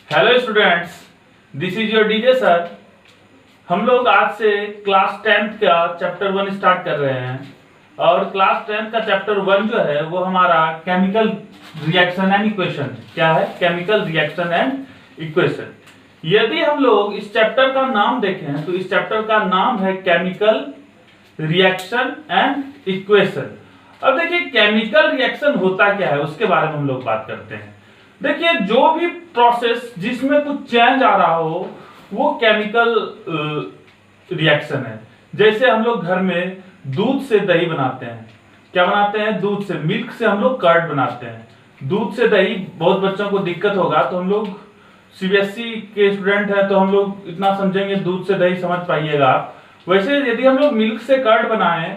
Hello students, this is your DJ sir. हम लोग आज से क्लास 10th का चैप्टर 1 स्टार्ट कर रहे हैं और क्लास 10th का चैप्टर 1 जो है वो हमारा केमिकल रिएक्शन एंड इक्वेशन। क्या है? Chemical reaction and equation. यदि हम लोग इस चैप्टर का नाम देखें तो इस चैप्टर का नाम है केमिकल रिएक्शन एंड इक्वेशन। अब देखिए केमिकल रिएक्शन होता क्या है उसके बारे में हम लोग बात करते हैं। देखिए जो भी प्रोसेस जिसमें कुछ चेंज आ रहा हो वो केमिकल रिएक्शन है। जैसे हम लोग घर में दूध से दही बनाते हैं। क्या बनाते हैं? दूध से, मिल्क से हम लोग कर्ड बनाते हैं। दूध से दही, बहुत बच्चों को दिक्कत होगा तो हम लोग सीबीएसई के स्टूडेंट हैं तो हम लोग इतना समझेंगे, दूध से दही समझ पाइएगा आप। वैसे यदि हम लोग मिल्क से कर्ड बनाएं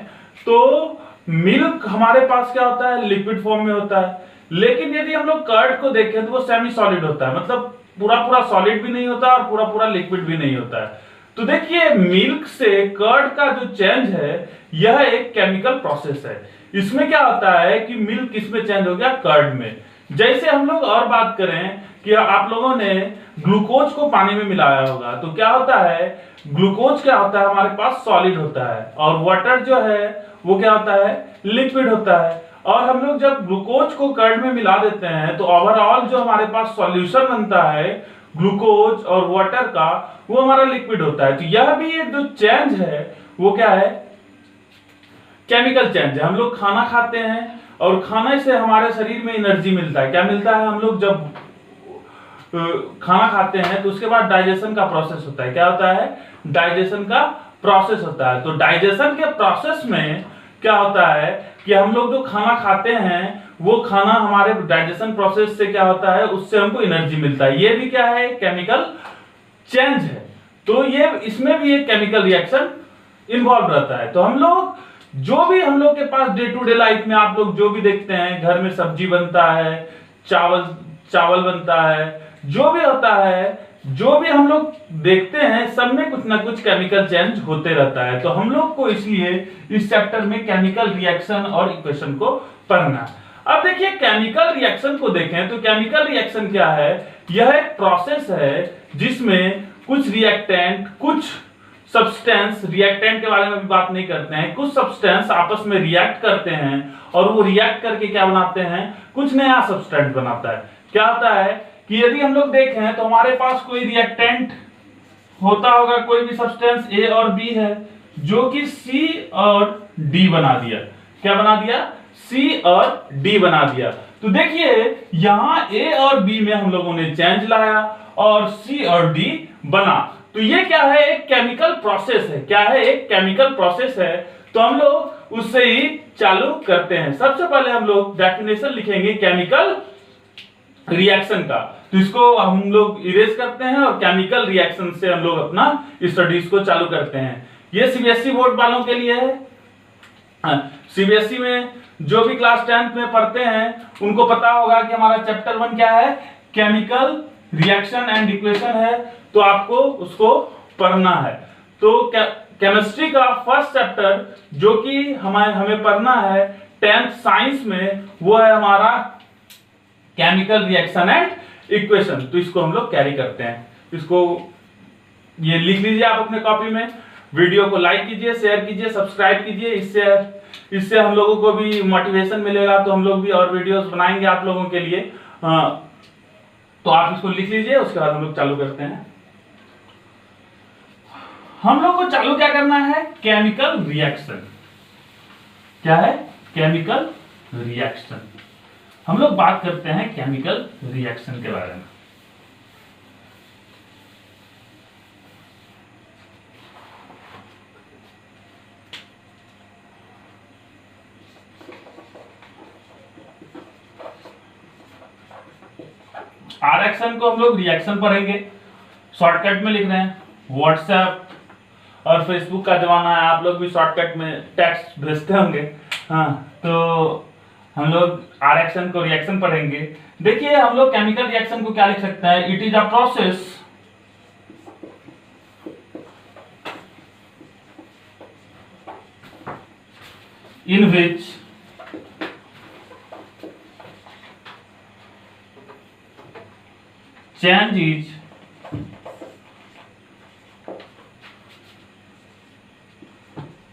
तो मिल्क हमारे पास क्या होता है? लिक्विड फॉर्म में होता है। लेकिन यदि हम लोग कर्ड को देखें तो वो सेमी सॉलिड होता है, मतलब पूरा सॉलिड भी नहीं होता और पूरा लिक्विड भी नहीं होता है। तो देखिए मिल्क से कर्ड का जो चेंज है यह एक केमिकल प्रोसेस है। इसमें क्या होता है कि मिल्क किसमें चेंज हो गया? कर्ड में। जैसे हम लोग और बात करें कि आप लोगों ने ग्लूकोज को पानी में मिलाया होगा तो क्या होता है? ग्लूकोज क्या होता है? हमारे पास सॉलिड होता है और वाटर जो है वो क्या होता है? लिक्विड होता है। और हम लोग जब ग्लूकोज को कर्ड में मिला देते हैं तो ओवरऑल जो हमारे पास सॉल्यूशन बनता है ग्लूकोज और वाटर का वो हमारा लिक्विड होता है। तो यह भी एक जो चेंज है वो क्या है? केमिकल चेंज है। हम लोग खाना खाते हैं और खाने से हमारे शरीर में एनर्जी मिलता है। क्या मिलता है? हम लोग जब खाना खाते हैं तो उसके बाद डाइजेशन का प्रोसेस होता है। क्या होता है? डाइजेशन का प्रोसेस होता है। तो डाइजेशन के प्रोसेस में क्या होता है कि हम लोग जो खाना खाते हैं वो खाना हमारे डाइजेशन प्रोसेस से क्या होता है? उससे हमको एनर्जी मिलता है। ये भी क्या है? केमिकल चेंज है। तो ये इसमें भी एक केमिकल रिएक्शन इन्वॉल्व रहता है। तो हम लोग जो भी हम लोग के पास डे टू डे लाइफ में आप लोग जो भी देखते हैं, घर में सब्जी बनता है, चावल बनता है, जो भी होता है, जो भी हम लोग देखते हैं सब में कुछ ना कुछ केमिकल चेंज होते रहता है। तो हम लोग को इसलिए इस चैप्टर में केमिकल रिएक्शन और इक्वेशन को पढ़ना। अब देखिए केमिकल रिएक्शन को देखें तो केमिकल रिएक्शन क्या है? यह एक प्रोसेस है जिसमें कुछ रिएक्टेंट, कुछ सब्सटेंस, रिएक्टेंट के बारे में भी बात नहीं करते हैं, कुछ सब्सटेंस आपस में रिएक्ट करते हैं और वो रिएक्ट करके क्या बनाते हैं? कुछ नया सब्सटेंस बनाता है। क्या होता है कि यदि हम लोग देखें तो हमारे पास कोई रिएक्टेंट होता होगा, कोई भी सब्सटेंस ए और बी है जो कि सी और डी बना दिया। क्या बना दिया? सी और डी बना दिया। तो देखिए यहां ए और बी में हम लोगों ने चेंज लाया और सी और डी बना। तो ये क्या है? एक केमिकल प्रोसेस है। क्या है? एक केमिकल प्रोसेस है। तो हम लोग उससे ही चालू करते हैं। सबसे पहले हम लोग डेफिनेशन लिखेंगे केमिकल रिएक्शन का। तो इसको हम लोग इरेज करते हैं और केमिकल रिएक्शन से हम लोग अपना स्टडीज को चालू करते हैं। ये सीबीएसई बोर्ड वालों के लिए है। सीबीएसई में जो भी क्लास 10th में पढ़ते हैं उनको पता होगा कि हमारा चैप्टर 1 क्या है? केमिकल रिएक्शन एंड इक्वेशन है। तो आपको उसको पढ़ना है। तो केमिस्ट्री का फर्स्ट चैप्टर जो कि हमें पढ़ना है 10th साइंस में वो है हमारा केमिकल रिएक्शन एंड इक्वेशन। तो इसको हम लोग कैरी करते हैं। इसको ये लिख लीजिए आप अपने कॉपी में। वीडियो को लाइक कीजिए, शेयर कीजिए, सब्सक्राइब कीजिए। इससे हम लोगों को भी मोटिवेशन मिलेगा तो हम लोग भी और वीडियोस बनाएंगे आप लोगों के लिए। तो आप इसको लिख लीजिए, उसके बाद हम लोग चालू करते हैं। हम लोग को चालू क्या करना है? Chemical reaction. क्या है? Chemical reaction. हम लोग बात करते हैं केमिकल रिएक्शन के बारे में। रिएक्शन को हम लोग रिएक्शन पढ़ेंगे, शॉर्टकट में लिख रहे हैं। व्हाट्सएप और फेसबुक का जमाना है, आप लोग भी शॉर्टकट में टेक्स्ट भेजते होंगे। हाँ, तो हम लोग रिएक्शन को रिएक्शन पढ़ेंगे। देखिए हम लोग केमिकल रिएक्शन को क्या लिख सकते हैं? It is a process in which change is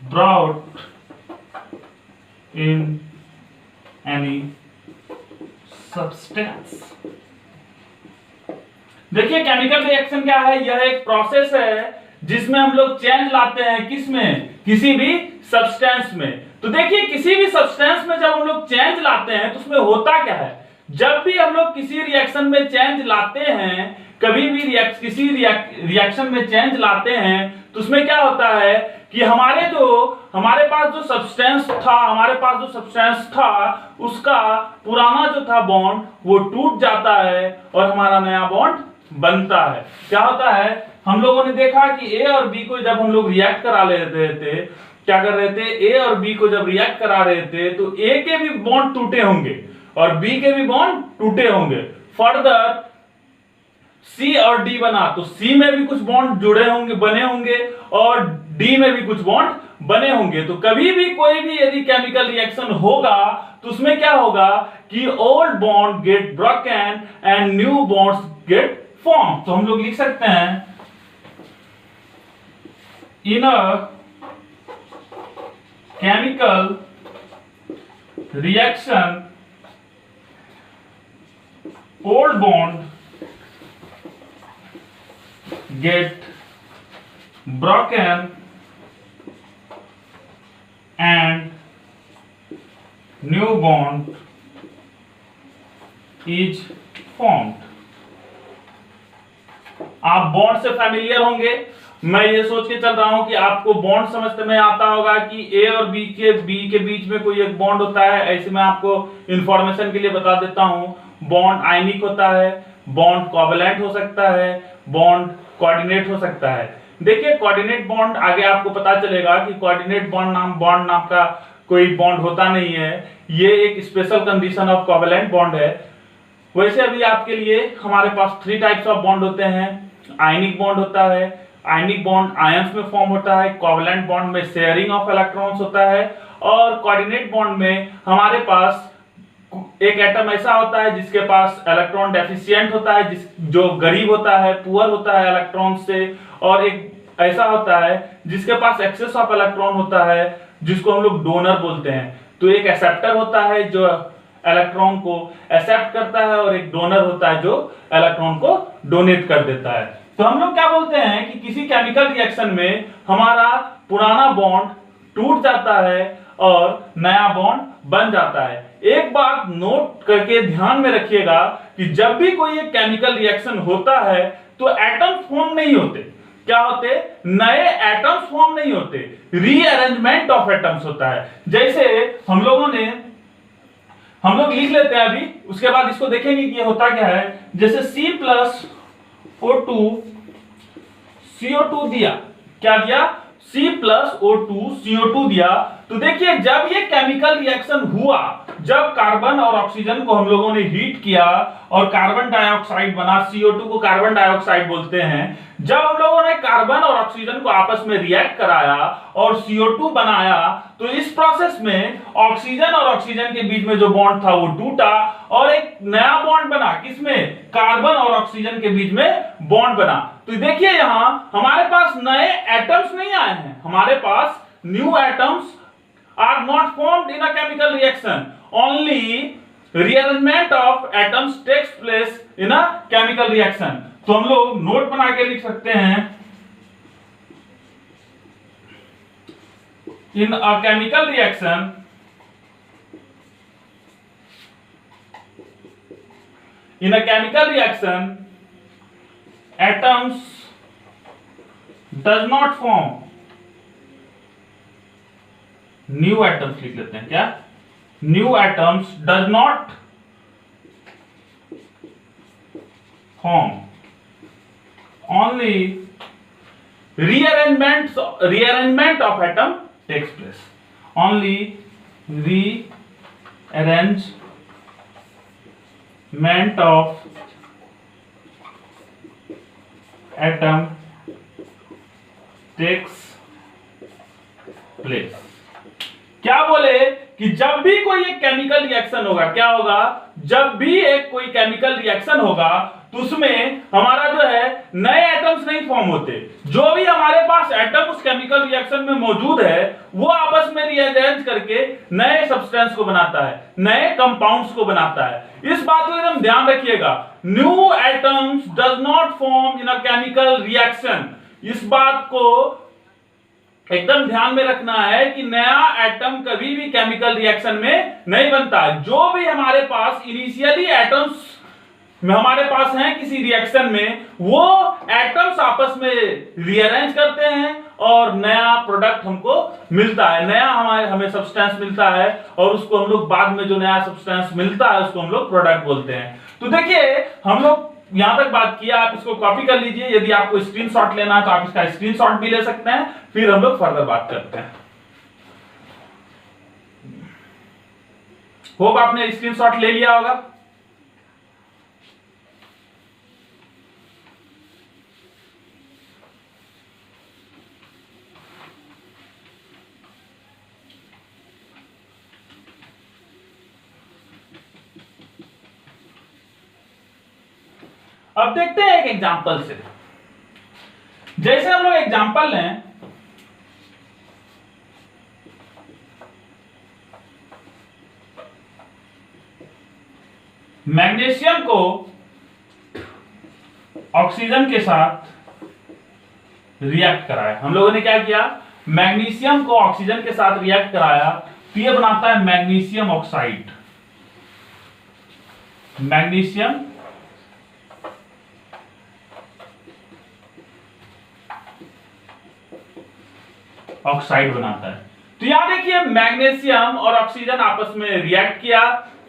brought in any substance। देखिए केमिकल रिएक्शन क्या है, यह एक प्रोसेस है जिसमें हम लोग चेंज लाते हैं, किसमें, किसी भी सब्सटेंस में। तो देखिए किसी भी सब्सटेंस में जब हम लोग चेंज लाते हैं तो उसमें होता क्या है, जब भी हम लोग किसी रिएक्शन में चेंज लाते हैं, कभी भी किसी रिएक्शन में चेंज लाते हैं तो उसमें क्या होता है कि हमारे पास जो सब्सटेंस था उसका पुराना जो था बॉन्ड वो टूट जाता है और हमारा नया बॉन्ड बनता है। क्या होता है, हम लोगों ने देखा कि ए और बी को जब हम लोग रिएक्ट करा लेते थे, क्या कर रहे थे, ए और बी को जब रिएक्ट करा रहे थे तो ए के भी बॉन्ड टूटे होंगे और बी के भी बॉन्ड टूटे होंगे। फर्दर सी और डी बना तो सी में भी कुछ बॉन्ड जुड़े होंगे, बने होंगे और डी में भी कुछ बॉन्ड बने होंगे। तो कभी भी कोई भी यदि केमिकल रिएक्शन होगा तो उसमें क्या होगा कि old bond get broken and new bonds get form. तो हम लोग लिख सकते हैं in a chemical reaction old bond get broken and new bond is formed। आप बॉन्ड से फैमिलियर होंगे, मैं ये सोच के चल रहा हूं कि आपको बॉन्ड समझते में आता होगा कि ए और बी के बीच में कोई एक बॉन्ड होता है। ऐसे मैं आपको इंफॉर्मेशन के लिए बता देता हूं, बॉन्ड आयनिक होता है, बॉन्ड कोवैलेंट हो सकता है, बॉन्ड कोऑर्डिनेट हो सकता है। देखिए कोऑर्डिनेट बॉन्ड आगे आपको पता चलेगा कि कोऑर्डिनेट बॉन्ड नाम का कोई बॉन्ड होता नहीं है, ये एक special condition of covalent bond है। वैसे अभी आपके लिए हमारे पास 3 टाइप्स ऑफ बॉन्ड होते हैं। आयनिक बॉन्ड होता है, आयनिक बॉन्ड आयंस में फॉर्म होता है, कोवैलेंट बॉन्ड में शेयरिंग ऑफ इलेक्ट्रॉन्स होता है और कोऑर्डिनेट बॉन्ड में हमारे पास एक एटम ऐसा होता है जिसके पास इलेक्ट्रॉन डेफिशिएंट होता है, जो गरीब होता है, पुअर होता है इलेक्ट्रॉन से, और एक ऐसा होता है जिसके पास एक्सेस ऑफ इलेक्ट्रॉन होता है जिसको हम लोग डोनर बोलते हैं। तो एक एक्सेप्टर होता है जो इलेक्ट्रॉन को एक्सेप्ट करता है और एक डोनर होता है जो इलेक्ट्रॉन को डोनेट कर देता है। तो हम लोग क्या बोलते हैं कि किसी केमिकल रिएक्शन में हमारा पुराना बॉन्ड टूट जाता है और नया बॉन्ड बन जाता है। एक बात नोट करके ध्यान में रखिएगा कि जब भी कोई एक केमिकल रिएक्शन होता है तो एटम्स फॉर्म नहीं होते। क्या होते, नए एटम्स फॉर्म नहीं होते, रीअरेंजमेंट ऑफ एटम्स होता है। जैसे हम लोग लिख लेते हैं अभी, उसके बाद इसको देखेंगे कि ये होता क्या है। जैसे C+O2 CO2 दिया, क्या दिया, C+O2 CO2 दिया। तो देखिए जब ये केमिकल रिएक्शन हुआ, जब कार्बन और ऑक्सीजन को हम लोगों ने हीट किया और कार्बन डाइऑक्साइड बना, CO2 को कार्बन डाइऑक्साइड बोलते हैं। जब हम लोगों ने कार्बन और ऑक्सीजन को आपस में रिएक्ट कराया और CO2 बनाया तो इस प्रोसेस में ऑक्सीजन और ऑक्सीजन के बीच में जो बॉन्ड था वो टूटा और एक नया बॉन्ड बना, किसमें, कार्बन और ऑक्सीजन के बीच में बॉन्ड बना। तो देखिए यहां हमारे पास नए एटम्स नहीं आए हैं, हमारे पास new atoms are not formed in a chemical reaction, only rearrangement of atoms takes place in a chemical reaction। तो हम लोग नोट बना के लिख सकते हैं, in a chemical reaction atoms does not form, new atoms लिख लेते हैं, क्या, new atoms does not form, only rearrangement of atom takes place, only rearrangement of atom takes place। क्या बोले कि जब भी कोई एक केमिकल रिएक्शन होगा, क्या होगा, जब भी एक कोई केमिकल रिएक्शन होगा तो उसमें हमारा जो है नए एटम्स नहीं फॉर्म होते। जो भी हमारे पास एटम उस केमिकल रिएक्शन में मौजूद है वो आपस में रीअरेंज करके नए सब्सटेंस को बनाता है, नए कंपाउंड्स को बनाता है। इस बात को एकदम ध्यान रखिएगा, new atoms does not form in a chemical reaction. इस बात को एकदम ध्यान में रखना है कि नया एटम कभी भी केमिकल रिएक्शन में नहीं बनता है। जो भी हमारे पास इनिशियली एटम्स हमारे पास हैं किसी रिएक्शन में, वो एटम्स आपस में रीअरेंज करते हैं और नया प्रोडक्ट हमको मिलता है, नया हमें सब्सटेंस मिलता है, और उसको हम लोग बाद में जो नया सब्सटेंस मिलता है उसको हम लोग प्रोडक्ट बोलते हैं। तो देखिए हम लोग यहां तक बात किया, आप इसको कॉपी कर लीजिए। यदि आपको स्क्रीनशॉट लेना है तो आप इसका स्क्रीनशॉट भी ले सकते हैं, फिर हम लोग फर्दर बात करते हैं। होप आपने स्क्रीनशॉट ले लिया होगा। अब देखते हैं एक एग्जांपल से। जैसे हम लोग एग्जांपल लें, मैग्नीशियम को ऑक्सीजन के साथ रिएक्ट कराया। हम लोगों ने क्या किया, मैग्नीशियम को ऑक्सीजन के साथ रिएक्ट कराया, तो ये बनाता है मैग्नीशियम ऑक्साइड। मैग्नीशियम ऑक्साइड बनाता है। तो यहां देखिए मैग्नीशियम और ऑक्सीजन आपस में रिएक्ट किया,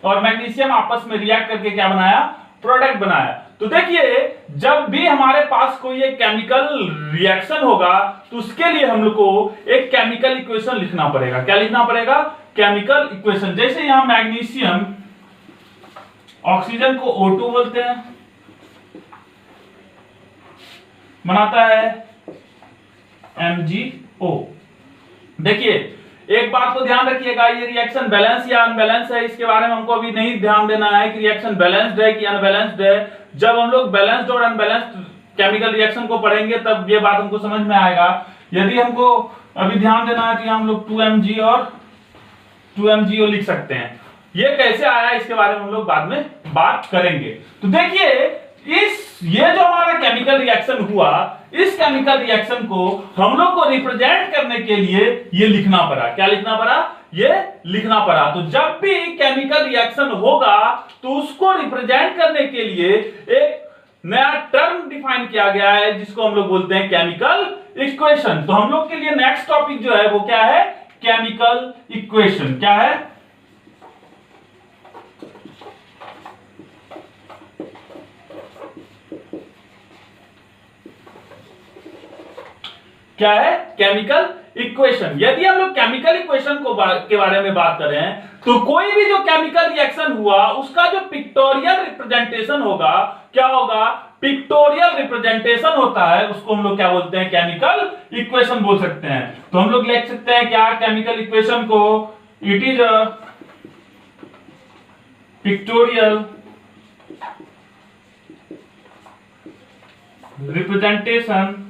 और मैग्नीशियम आपस में रिएक्ट करके क्या बनाया, प्रोडक्ट बनाया। तो देखिए जब भी हमारे पास कोई एक केमिकल रिएक्शन होगा तो उसके लिए हम लोग को एक केमिकल इक्वेशन लिखना पड़ेगा। क्या लिखना पड़ेगा, केमिकल इक्वेशन। जैसे यहां मैग्नीशियम ऑक्सीजन को O2 बोलते हैं, बनाता है MgO। देखिए एक बात को ध्यान रखिएगा, ये रिएक्शन बैलेंस या अनबैलेंस है, इसके बारे में हमको अभी नहीं ध्यान देना है कि रिएक्शन बैलेंस्ड है कि अनबैलेंस्ड है। जब हम लोग बैलेंस्ड और अनबैलेंस्ड केमिकल रिएक्शन को पढ़ेंगे तब ये बात हमको समझ में आएगा। यदि हमको अभी ध्यान देना है तो हम लोग 2Mg और 2MgO लिख सकते हैं। ये कैसे आया इसके बारे में हम लोग बाद में बात करेंगे। तो देखिए ये जो हमारा केमिकल रिएक्शन हुआ, इस केमिकल रिएक्शन को हम लोग को रिप्रेजेंट करने के लिए ये लिखना पड़ा। क्या लिखना पड़ा, ये लिखना पड़ा। तो जब भी केमिकल रिएक्शन होगा तो उसको रिप्रेजेंट करने के लिए एक नया टर्म डिफाइन किया गया है जिसको हम लोग बोलते हैं केमिकल इक्वेशन। तो हम लोग के लिए नेक्स्ट टॉपिक जो है वो क्या है, केमिकल इक्वेशन। क्या है, क्या है, केमिकल इक्वेशन। यदि हम लोग केमिकल इक्वेशन के बारे में बात करें तो कोई भी जो केमिकल रिएक्शन हुआ उसका जो पिक्टोरियल रिप्रेजेंटेशन होगा, क्या होगा, पिक्टोरियल रिप्रेजेंटेशन होता है, उसको हम लोग क्या बोलते हैं, केमिकल इक्वेशन बोल सकते हैं। तो हम लोग लिख सकते हैं क्या, केमिकल इक्वेशन को, it is a pictorial representation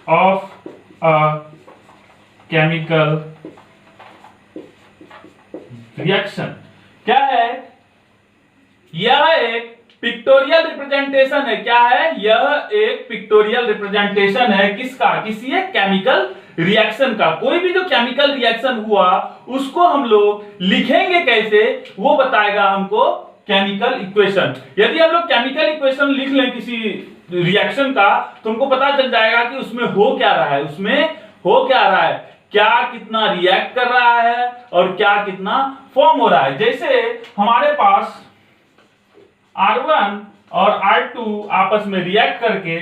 of a chemical reaction। क्या है, यह एक पिक्टोरियल रिप्रेजेंटेशन है। क्या है, यह एक पिक्टोरियल रिप्रेजेंटेशन है किसका, किसी एक केमिकल रिएक्शन का। कोई भी जो केमिकल रिएक्शन हुआ उसको हम लोग लिखेंगे कैसे, वो बताएगा हमको केमिकल इक्वेशन। यदि हम लोग केमिकल इक्वेशन लिख लें किसी रिएक्शन का तो हमको पता चल जाएगा कि उसमें हो क्या रहा है, उसमें हो क्या रहा है, क्या कितना रिएक्ट कर रहा है और क्या कितना फॉर्म हो रहा है। जैसे हमारे पास R1 और R2 आपस में रिएक्ट करके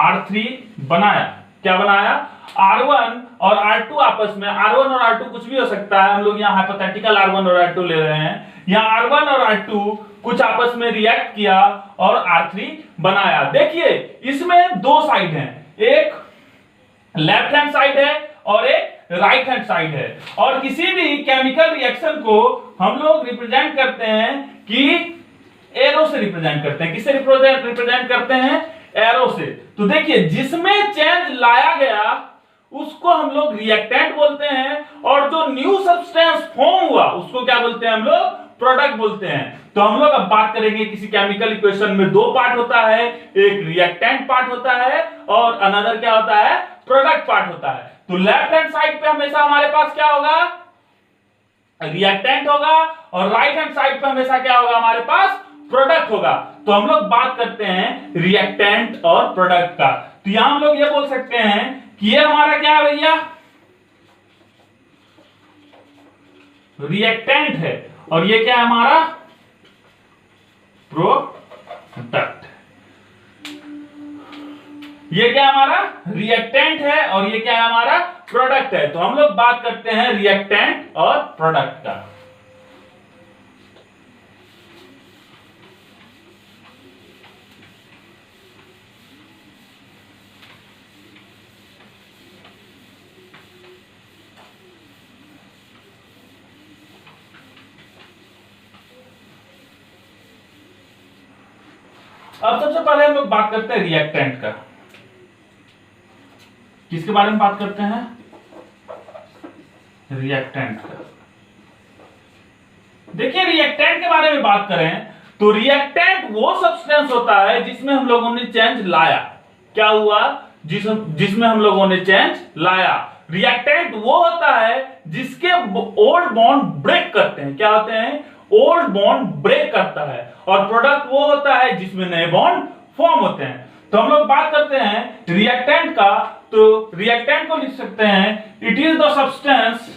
R3 बनाया। क्या बनाया, R1 और R2 आपस में, R1 और R2 कुछ भी हो सकता है, हम लोग यहाँ हाइपोथेटिकल R1 और R2 ले रहे हैं। यहाँ R1 और R2 कुछ आपस में रिएक्ट किया और R3 बनाया। देखिए इसमें दो साइड हैं, एक लेफ्ट हैंड साइड है और एक राइट हैंड साइड है। और किसी भी केमिकल रिएक्शन को हम लोग रिप्रेजेंट करते हैं कि एरो से रिप्रेजेंट करते हैं। किससे रिप्रेजेंट करते हैं? एरो से। तो देखिए, जिसमें चेंज लाया गया उसको हम लोग रिएक्टेंट बोलते हैं, और जो न्यू सब्सटेंस फॉर्म हुआ उसको क्या बोलते हैं हम लोग? प्रोडक्ट बोलते हैं। तो हम लोग अब बात करेंगे, किसी केमिकल इक्वेशन में दो पार्ट होता है, एक रिएक्टेंट पार्ट होता है और अनदर क्या होता है? प्रोडक्ट पार्ट होता है। तो लेफ्ट हैंड साइड पे हमेशा हमारे पास क्या होगा? रिएक्टेंट होगा, और राइट हैंड साइड पे हमेशा क्या होगा हमारे पास? प्रोडक्ट होगा। तो हम लोग बात करते हैं रिएक्टेंट और प्रोडक्ट का। तो यहां हम लोग ये बोल सकते हैं कि ये हमारा क्या है भैया? रिएक्टेंट है, और ये क्या है हमारा? प्रोडक्ट। ये क्या हमारा? रिएक्टेंट है, और ये क्या है हमारा? प्रोडक्ट है। तो हम लोग बात करते हैं रिएक्टेंट और प्रोडक्ट का। अब सबसे पहले हम लोग बात करते हैं रिएक्टेंट का। किसके बारे में बात करते हैं? रिएक्टेंट का। देखिए, रिएक्टेंट के बारे में बात करें तो रिएक्टेंट वो सब्सटेंस होता है जिसमें हम लोगों ने चेंज लाया। क्या हुआ? जिसमें हम लोगों ने चेंज लाया। रिएक्टेंट वो होता है जिसके ओल्ड बॉन्ड ब्रेक करते हैं। क्या होते हैं? ओल्ड बॉन्ड ब्रेक करता है। और प्रोडक्ट वो होता है जिसमें नए बॉन्ड फॉर्म होते हैं। तो हम लोग बात करते हैं रिएक्टेंट का। तो रिएक्टेंट को लिख सकते हैं, it is the substance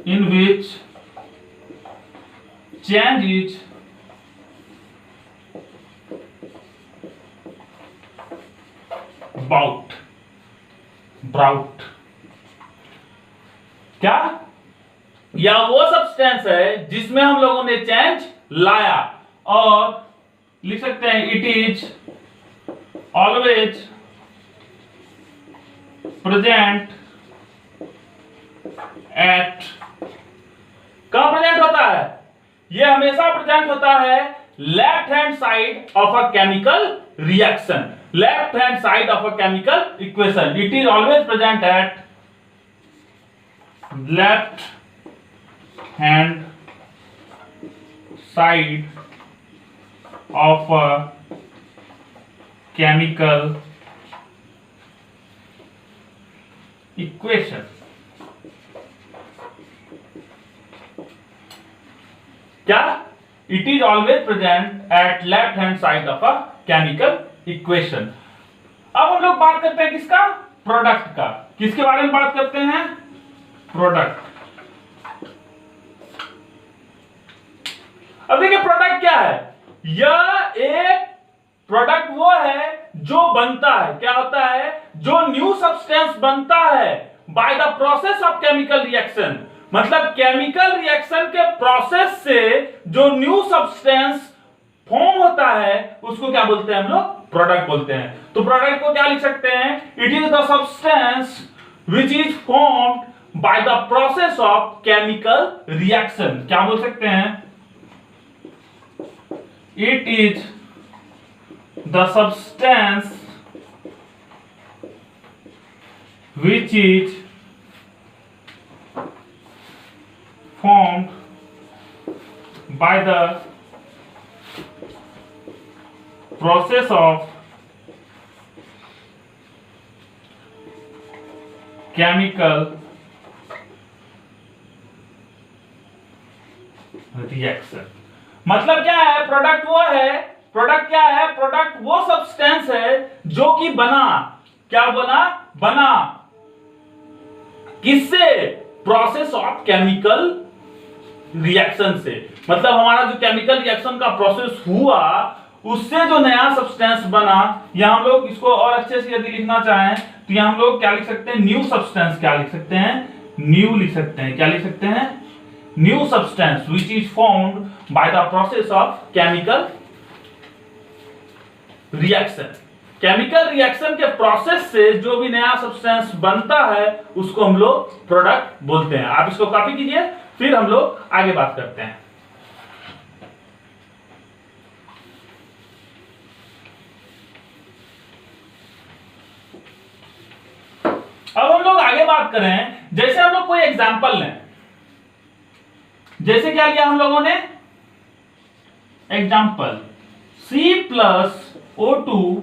in which change is brought। क्या? या वो सब्सटेंस है जिसमें हम लोगों ने चेंज लाया। और लिख सकते हैं, it is always present at. कहां प्रेजेंट होता है? यह हमेशा प्रेजेंट होता है left hand side of a chemical reaction, left hand side of a chemical equation. It is always present at left hand side of a chemical equation. क्या? It is always present at left hand side of a chemical equation. अब हम लोग बात करते हैं किसका? Product का। किसके बारे में बात करते हैं? प्रोडक्ट। अब देखिए, प्रोडक्ट क्या है? यह एक प्रोडक्ट वो है जो बनता है। क्या होता है? जो न्यू सब्सटेंस बनता है by the process of chemical reaction. मतलब केमिकल रिएक्शन के प्रोसेस से जो न्यू सब्सटेंस फॉर्म होता है उसको क्या बोलते हैं हम लोग? प्रोडक्ट बोलते हैं। तो प्रोडक्ट को क्या लिख सकते हैं? It is the substance which is formed by the process of chemical reaction. क्या बोल सकते हैं? It is the substance which is formed by the process of chemical reaction। मतलब क्या है? प्रोडक्ट वो है, प्रोडक्ट क्या है? प्रोडक्ट वो सब्सटेंस है जो कि बना। क्या बना? बना किससे? प्रोसेस ऑफ केमिकल रिएक्शन से। मतलब हमारा जो केमिकल रिएक्शन का प्रोसेस हुआ उससे जो नया सब्सटेंस बना। यहां हम लोग इसको और अच्छे से यदि लिखना चाहें तो यहां हम लोग क्या लिख सकते हैं? New substance. क्या लिख सकते हैं? न्यू लिख सकते हैं। क्या लिख सकते हैं? New substance which is formed by the process of chemical reaction. Chemical reaction के प्रोसेस से जो भी नया सब्सटेंस बनता है उसको हम लोग प्रोडक्ट बोलते हैं। आप इसको कॉपी कीजिए, फिर हम लोग आगे बात करते हैं। अब हम लोग आगे बात करें, जैसे हम लोग कोई एग्जांपल लें, जैसे क्या लिया हम लोगों ने एग्जांपल, C+O2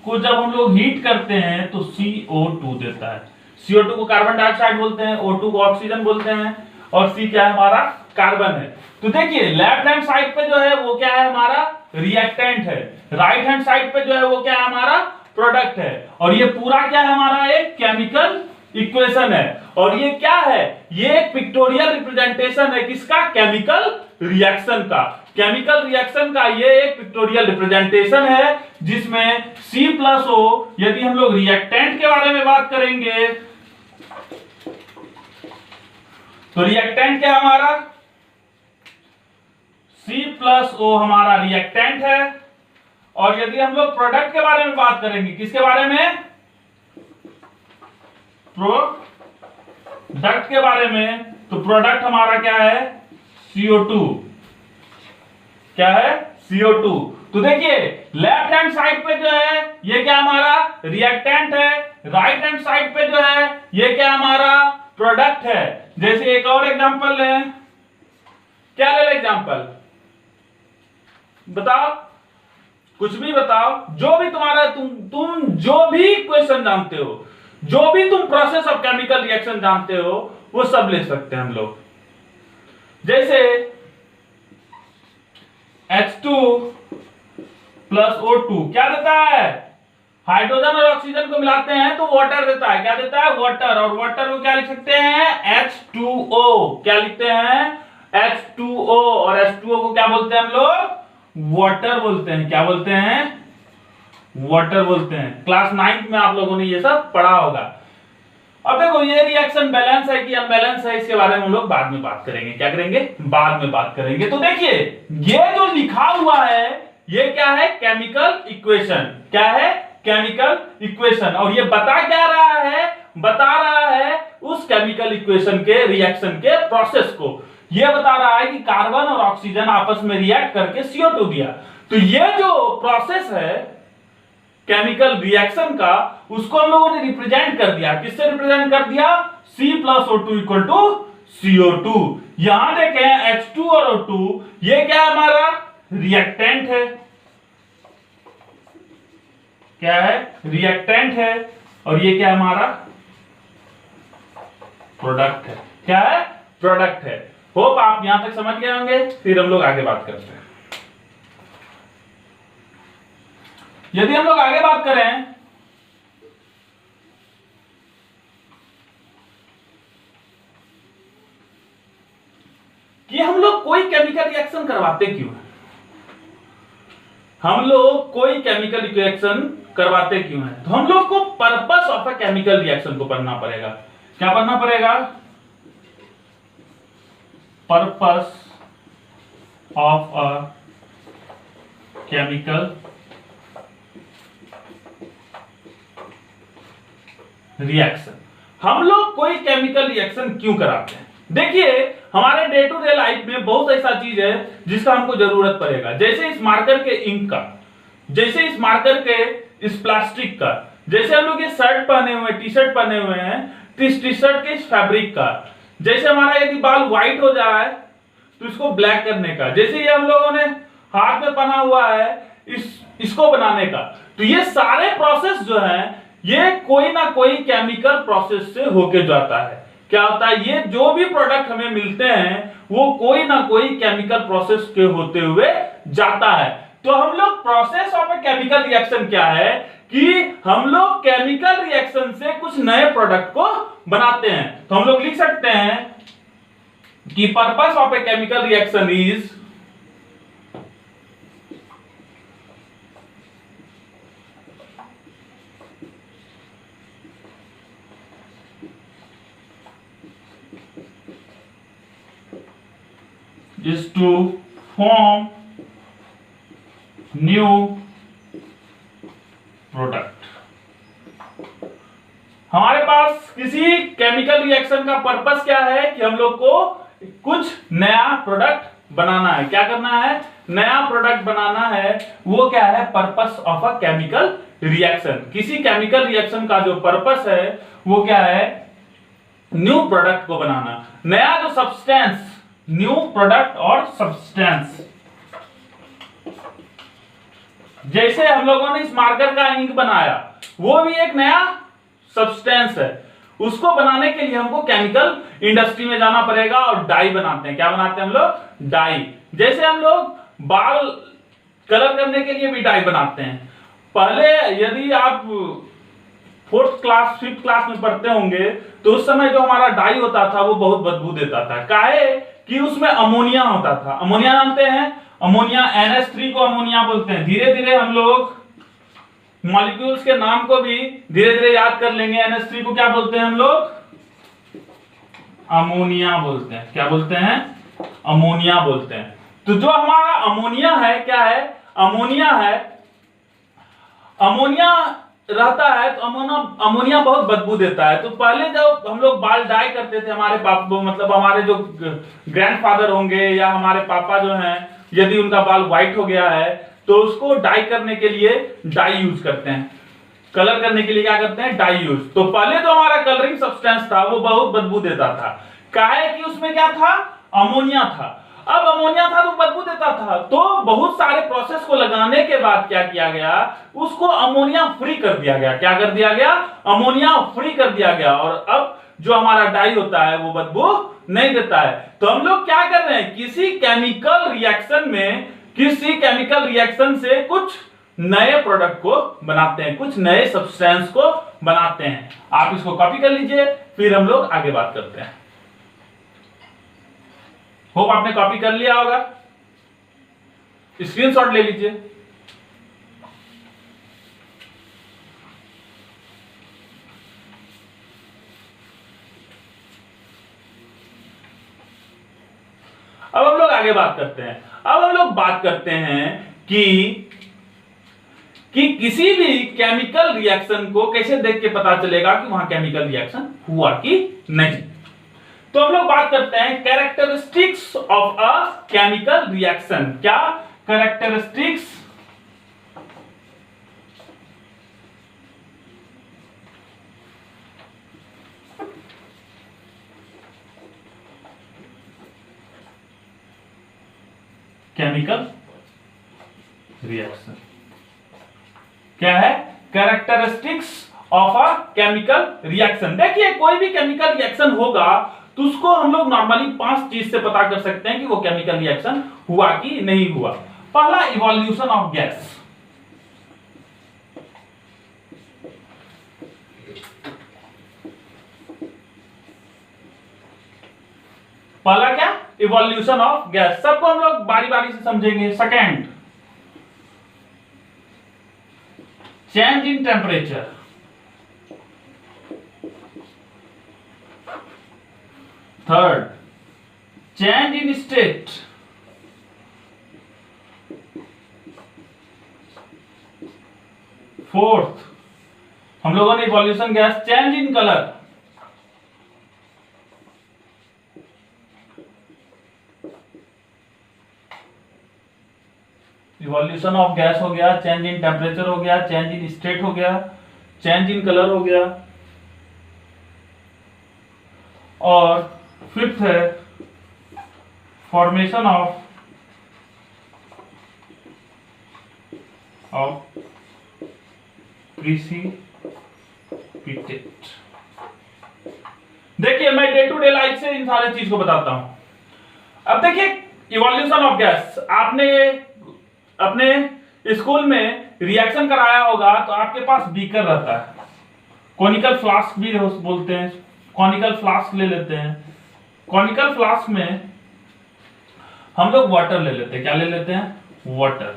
को जब हम लोग हीट करते हैं तो CO2 देता है। CO2 को कार्बन डाइऑक्साइड बोलते हैं, O2 को ऑक्सीजन बोलते हैं, और C क्या है हमारा, कार्बन है। तो देखिए लेफ्ट हैंड साइड पे जो है वो क्या है हमारा, रिएक्टेंट है, राइट हैंड साइड पे जो है वो क्या है हमारा, प्रोडक्ट है, और ये पूरा क्या है हमारा एक केमिकल इक्वेशन है। और ये क्या है, ये एक पिक्टोरियल रिप्रेजेंटेशन है किसका, केमिकल रिएक्शन का। केमिकल रिएक्शन का ये एक पिक्टोरियल रिप्रेजेंटेशन है जिसमें C+O, यदि हम लोग रिएक्टेंट के बारे में बात करेंगे तो रिएक्टेंट क्या हमारा, C+O हमारा रिएक्टेंट है। और यदि हम लोग प्रोडक्ट के बारे में बात करेंगे, किसके बारे में, प्रोडक्ट के बारे में, तो प्रोडक्ट हमारा क्या है, CO2। क्या है, CO2। तो देखिए लेफ्ट हैंड साइड पे जो है ये क्या हमारा रिएक्टेंट है, राइट हैंड साइड पे जो है ये क्या हमारा प्रोडक्ट है। जैसे एक और एग्जांपल लें, क्या ले एग्जांपल, बताओ, कुछ भी बताओ, जो भी तुम्हारा तुम जो भी क्वेश्चन जानते हो, जो भी तुम प्रोसेस ऑफ केमिकल रिएक्शन जानते हो वो सब ले सकते हैं हम लोग। जैसे H2 प्लस O2 क्या देता है, हाइड्रोजन और ऑक्सीजन को मिलाते हैं तो वाटर देता है, क्या देता है, वाटर। और वाटर को क्या लिख सकते हैं, H2O। क्या लिखते हैं, H2O। और H2O को क्या बोलते हैं हम लोग, वाटर बोलते हैं। क्या बोलते हैं, वाटर बोलते हैं। क्लास 9th में आप लोगों ने ये सब पढ़ा होगा। अब देखो ये रिएक्शन बैलेंस है कि अनबैलेंस है, इसके बारे में हम लोग बाद में बात करेंगे। क्या करेंगे, बाद में बात करेंगे। तो देखिए ये जो लिखा हुआ है ये क्या है, केमिकल इक्वेशन। क्या है, केमिकल इक्वेशन। और ये बता क्या रहा है, बता रहा है उस केमिकल इक्वेशन के रिएक्शन के प्रोसेस को। ये बता रहा है कि कार्बन और ऑक्सीजन आपस में रिएक्ट करके CO2 दिया। तो ये जो प्रोसेस है केमिकल रिएक्शन का, उसको हम लोगों ने रिप्रेजेंट कर दिया। किससे रिप्रेजेंट कर दिया, C+O2 इक्वल टू CO2। यहां देखें H2 और O2 ये क्या है हमारा, रिएक्टेंट है। क्या है, रिएक्टेंट है। और ये क्या है हमारा, प्रोडक्ट है। क्या है, प्रोडक्ट है। होप आप यहां तक समझ गए होंगे। फिर हम लोग आगे बात करते हैं। यदि हम लोग आगे बात करें कि हम लोग कोई केमिकल रिएक्शन करवाते क्यों हैं, हम लोग कोई केमिकल रिएक्शन करवाते क्यों हैं, तो हम लोग को purpose of a chemical reaction को पढ़ना पड़ेगा। क्या पढ़ना पड़ेगा, purpose of a chemical reaction. हम लोग कोई केमिकल रिएक्शन क्यों कराते हैं, देखिए हमारे डे टू डे लाइफ में बहुत ऐसा चीज है जिसका हमको जरूरत पड़ेगा। जैसे इस मार्कर के इंक का, जैसे इस मार्कर के इस प्लास्टिक का, जैसे हम लोग ये शर्ट पहने हुए, टी शर्ट पहने हुए हैं, तो इस टी शर्ट के इस फैब्रिक का, जैसे हमारा यदि बाल व्हाइट हो जाए तो इसको ब्लैक करने का, जैसे ये हम लोगों ने हाथ में पहना हुआ है इसको बनाने का। तो ये सारे प्रोसेस जो है ये कोई ना कोई केमिकल प्रोसेस से होके जाता है। क्या होता है, ये जो भी प्रोडक्ट हमें मिलते हैं वो कोई ना कोई केमिकल प्रोसेस के होते हुए जाता है। तो हम लोग process of a chemical reaction क्या है कि हम लोग केमिकल रिएक्शन से कुछ नए प्रोडक्ट को बनाते हैं। तो हम लोग लिख सकते हैं कि purpose of a chemical reaction is to form new किसी केमिकल रिएक्शन का पर्पस क्या है कि हम लोग को कुछ नया प्रोडक्ट बनाना है। क्या करना है? नया प्रोडक्ट बनाना है। वो क्या है? Purpose of a chemical reaction. किसी केमिकल रिएक्शन का जो पर्पस है वो क्या है? न्यू प्रोडक्ट को बनाना, नया जो सब्सटेंस, न्यू प्रोडक्ट और सब्सटेंस। जैसे हम लोगों ने इस मार्कर का इंक बनाया, वो भी एक नया सब्सटेंस है। उसको बनाने के लिए हमको केमिकल इंडस्ट्री में जाना पड़ेगा और डाई बनाते हैं। क्या बनाते हैं हम लोग? डाई। जैसे हम लोग बाल कलर करने के लिए भी डाई बनाते हैं। पहले यदि आप 4th क्लास 5th क्लास में पढ़ते होंगे तो उस समय जो हमारा डाई होता था वो बहुत बदबू देता था। काहे कि उसमें अमोनिया होता था। अमोनिया जानते हैं? अमोनिया, NH3 को अमोनिया बोलते हैं। धीरे धीरे हम लोग मॉलिक्यूल्स के नाम को भी धीरे धीरे याद कर लेंगे। NH3 को क्या बोलते हैं हम लोग? अमोनिया बोलते हैं। क्या बोलते हैं? अमोनिया बोलते हैं। तो जो हमारा अमोनिया है, क्या है? अमोनिया है। अमोनिया रहता है तो अमोनिया बहुत बदबू देता है। तो पहले जब हम लोग बाल डाई करते थे, हमारे पापा, मतलब हमारे जो ग्रैंडफादर होंगे या हमारे पापा जो हैं, यदि उनका बाल व्हाइट हो गया है तो उसको डाई करने के लिए डाई यूज करते हैं। कलर करने के लिए क्या करते हैं? Dye use. तो पहले जो हमारा कलरिंग सब्सटेंस था वो बहुत बदबू देता था। काहे कि उसमें क्या था? अमोनिया था। अब अमोनिया था तो बदबू देता था। तो बहुत सारे प्रोसेस को लगाने के बाद क्या किया गया? उसको अमोनिया फ्री कर दिया गया। क्या कर दिया गया? अमोनिया फ्री कर दिया गया। और अब जो हमारा डाई होता है वो बदबू नहीं देता है। तो हम लोग क्या कर रहे हैं? किसी केमिकल रिएक्शन से कुछ नए प्रोडक्ट को बनाते हैं, कुछ नए सब्सटेंस को बनाते हैं। आप इसको कॉपी कर लीजिए, फिर हम लोग आगे बात करते हैं। होप आपने कॉपी कर लिया होगा। स्क्रीनशॉट ले लीजिए। अब हम लोग आगे बात करते हैं। अब हम लोग बात करते हैं कि किसी भी केमिकल रिएक्शन को कैसे देख के पता चलेगा कि वहां केमिकल रिएक्शन हुआ कि नहीं। तो हम लोग बात करते हैं characteristics of a chemical reaction. क्या कैरेक्टरिस्टिक्स केमिकल रिएक्शन क्या है? Characteristics of a chemical reaction. देखिए, कोई भी केमिकल रिएक्शन होगा तो उसको हम लोग नॉर्मली 5 चीज से पता कर सकते हैं कि वो केमिकल रिएक्शन हुआ कि नहीं हुआ। पहला, इवोल्यूशन ऑफ गैस। पहला क्या? Evolution of gas. सबको हम लोग बारी बारी से समझेंगे। Second, change in temperature. Third, change in state. Fourth, हम लोगों ने evolution gas, change in colour. Evolution of gas हो गया, चेंज इन टेम्परेचर हो गया, चेंज इन स्टेट हो गया, चेंज इन कलर हो गया, और फिफ्थ है फॉर्मेशन ऑफ प्रिसिपिटेट। देखिए, मैं डे टू डे लाइफ से इन सारे चीज को बताता हूं। अब देखिए, इवोल्यूशन ऑफ गैस, आपने अपने स्कूल में रिएक्शन कराया होगा तो आपके पास बीकर रहता है, कॉनिकल फ्लास्क भी बोलते हैं। कॉनिकल फ्लास्क ले लेते हैं। कॉनिकल फ्लास्क में हम लोग वाटर ले लेते हैं। क्या ले लेते हैं? वाटर।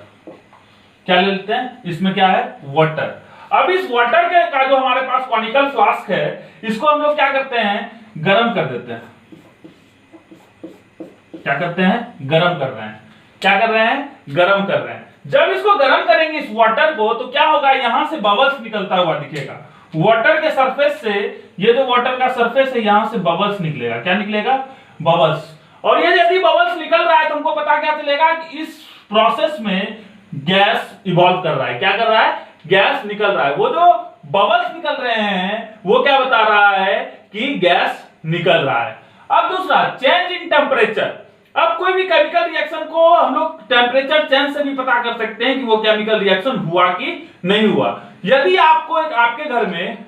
क्या ले लेते हैं? इसमें क्या है? वाटर। अब इस वाटर के का जो हमारे पास कॉनिकल फ्लास्क है, इसको हम लोग क्या करते हैं? गर्म कर देते हैं। क्या करते हैं? गर्म कर रहे हैं। क्या कर रहे हैं? गर्म कर रहे हैं। जब इसको गर्म करेंगे इस वाटर को, तो क्या होगा? यहां से बबल्स निकलता हुआ दिखेगा। वाटर के सरफेस से, ये जो वाटर का सरफेस है यहां से बबल्स निकलेगा। क्या निकलेगा? बबल्स। और ये यदि बबल्स निकल रहा है तो हमको पता क्या चलेगा कि इस प्रोसेस में गैस इवॉल्व कर रहा है। क्या कर रहा है? गैस निकल रहा है। वो जो बबल्स निकल रहे हैं वो क्या बता रहा है कि गैस निकल रहा है। अब दूसरा, चेंज इन टेम्परेचर। अब कोई भी केमिकल रिएक्शन को हम लोग टेम्परेचर चेंज से भी पता कर सकते हैं कि वो केमिकल रिएक्शन हुआ कि नहीं हुआ। यदि आपको आपके घर में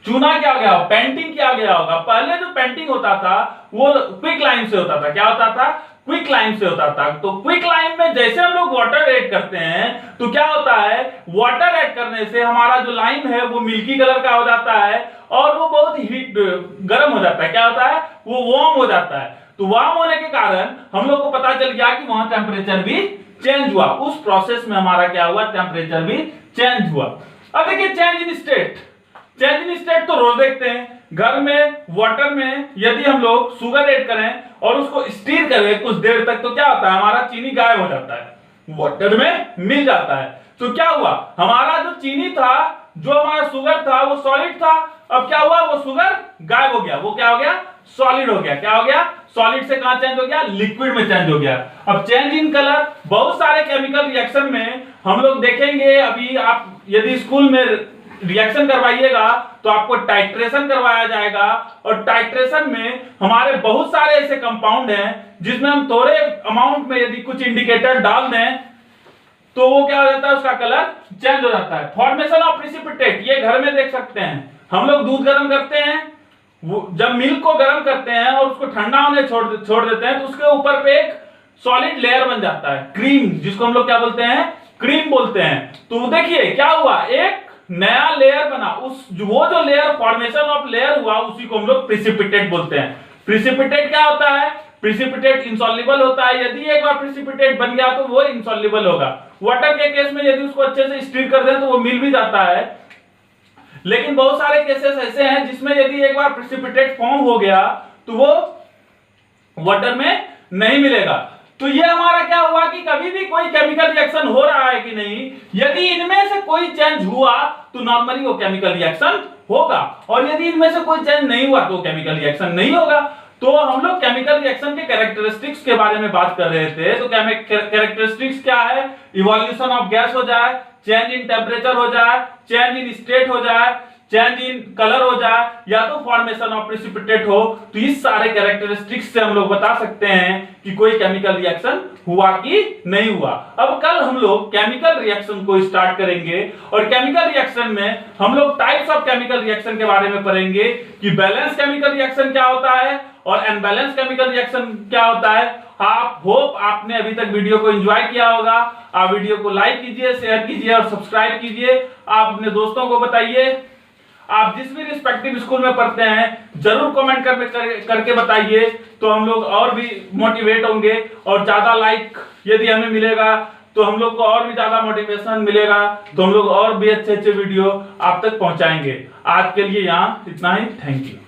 चूना किया गया, पेंटिंग किया गया होगा, पहले जो पेंटिंग होता था वो क्विक लाइम से होता था। क्या होता था? क्विक लाइम से होता था। तो क्विक लाइम में जैसे हम लोग वाटर ऐड करते हैं तो क्या होता है, वाटर ऐड करने से हमारा जो लाइम है वो मिल्की कलर का हो जाता है और वो बहुत हीट गर्म हो जाता है। क्या होता है? वो वार्म हो जाता है। तो वार्म होने के कारण हम लोग को पता चल गया कि वहां टेम्परेचर भी चेंज हुआ। उस प्रोसेस में हमारा क्या हुआ? टेम्परेचर भी चेंज हुआ। अब देखिए change in state. Change in state तो रोज देखते हैं। घर में वाटर में यदि हम लोग शुगर ऐड करें और उसको स्टीर करें कुछ देर तक तो क्या होता है? हमारा चीनी गायब हो जाता है, वाटर में मिल जाता है। तो क्या हुआ? हमारा जो चीनी था, जो हमारा शुगर था वो सॉलिड था। अब क्या हुआ? वो शुगर गायब हो गया। वो क्या हो गया? सॉलिड हो गया। क्या हो गया? सॉलिड से कहां चेंज हो गया? लिक्विड में चेंज हो गया। अब चेंज इन कलर, बहुत सारे केमिकल रिएक्शन में हम लोग देखेंगे। अभी आप यदि स्कूल में रिएक्शन करवाइएगा तो आपको टाइट्रेशन करवाया जाएगा और टाइट्रेशन में हमारे बहुत सारे ऐसे कंपाउंड हैं जिसमें हम थोड़े अमाउंट में यदि कुछ इंडिकेटर डाल दें तो वो क्या हो जाता है? उसका कलर चेंज हो जाता है। फॉर्मेशन ऑफ प्रिसिपिटेट, ये घर में देख सकते हैं। हम लोग दूध गर्म करते हैं, जब मिल्क को गर्म करते हैं और उसको ठंडा होने छोड़ देते हैं तो उसके ऊपर पे एक सॉलिड लेयर बन जाता है, क्रीम, जिसको हम लोग क्या बोलते हैं? क्रीम बोलते हैं। तो देखिए क्या हुआ, एक नया लेयर बना। वो जो लेयर, फॉर्मेशन ऑफ लेयर हुआ, उसी को हम लोग प्रिसिपिटेट बोलते हैं। प्रिसिपिटेट क्या होता है? प्रिसिपिटेट इंसॉल्युबल होता है। यदि एक बार प्रिसिपिटेट बन गया तो वो इंसॉल्युबल होगा। वाटर के केस में यदि उसको अच्छे से स्टीर कर दें तो वो मिल भी जाता है, लेकिन बहुत सारे केसेस ऐसे हैं जिसमें यदि एक बार प्रिसिपिटेट फॉर्म हो गया तो वो वाटर में नहीं मिलेगा। तो ये हमारा क्या हुआ कि कभी भी कोई केमिकल रिएक्शन हो रहा है कि नहीं, यदि इनमें से कोई चेंज हुआ तो नॉर्मली वो केमिकल रिएक्शन होगा, और यदि इनमें से कोई चेंज नहीं हुआ तो केमिकल रिएक्शन नहीं होगा। तो हम लोग केमिकल रिएक्शन के कैरेक्टरिस्टिक्स के बारे में बात कर रहे थे। तो कैरेक्टरिस्टिक्स क्या है? इवोल्यूशन ऑफ गैस हो जाए, चेंज इन टेम्परेचर हो जाए, चेंज इन स्टेट हो जाए, चेंज इन कलर हो जाए, या तो फॉर्मेशन ऑफ प्रिसिपिटेट हो। तो इस सारे कैरेक्टरिस्टिक्स से हम लोग बता सकते हैं कि कोई केमिकल रिएक्शन हुआ कि नहीं हुआ। अब कल हम लोग केमिकल रिएक्शन को स्टार्ट करेंगे और केमिकल रिएक्शन में हम लोग टाइप्स ऑफ केमिकल रिएक्शन के बारे में पढ़ेंगे कि बैलेंस केमिकल रिएक्शन क्या होता है और अनबैलेंस केमिकल रिएक्शन क्या होता है। आप होप आपने अभी तक वीडियो को एंजॉय किया होगा। आप वीडियो को लाइक कीजिए, शेयर कीजिए और सब्सक्राइब कीजिए। आप अपने दोस्तों को बताइए। आप जिस भी रिस्पेक्टिव स्कूल में पढ़ते हैं जरूर कमेंट करके बताइए, तो हम लोग और भी मोटिवेट होंगे और ज्यादा लाइक यदि हमें मिलेगा तो हम लोग को और भी ज्यादा मोटिवेशन मिलेगा, तो हम लोग और भी अच्छे अच्छे वीडियो आप तक पहुंचाएंगे। आज के लिए यहाँ इतना ही। Thank you.